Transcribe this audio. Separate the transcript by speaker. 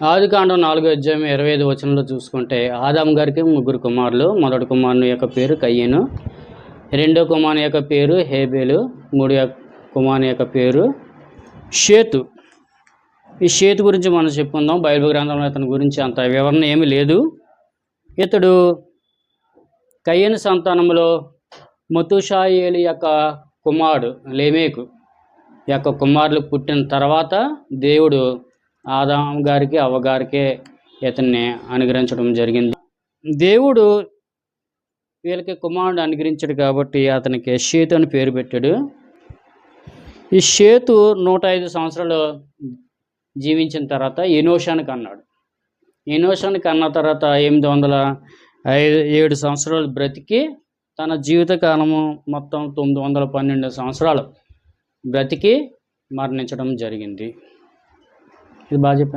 Speaker 1: ఆదికాండం 4:25 చూసుకుంటే ఆదాము గారికి 3 కుమారులు. మొదటి కుమారుని యొక్క పేరు కయ్యను, రెండో కుమారుని యొక్క పేరు హేబేలు, మూడో కుమారుని యొక్క పేరు షేతు. ఈ షేతు గురించి మనం చెప్పుకుందాం. బైబిల్ గ్రంథంలో ఇతని గురించి అంత వివరణ ఏమీ లేదు. ఇతడు కయ్యను సంతానంలో మతుషాయేలు యొక్క కుమారుడు లేమేకు యొక్క కుమారులు పుట్టిన తర్వాత దేవుడు ఆదాము గారికి అవ్వగారికే ఇతన్ని అనుగ్రహించడం జరిగింది. దేవుడు వీళ్ళకి కుమారుడు అనుగ్రహించాడు కాబట్టి అతనికి షేతు అని పేరు పెట్టాడు. ఈ షేతు 105 సంవత్సరాలు జీవించిన తర్వాత ఎనోషానికి అన్నాడు. ఎనోషానికి అన్న తర్వాత 807 సంవత్సరాలు బ్రతికి తన జీవితకాలము మొత్తం 912 సంవత్సరాలు బ్రతికి మరణించడం జరిగింది. ఇది బాగా చెప్పాను.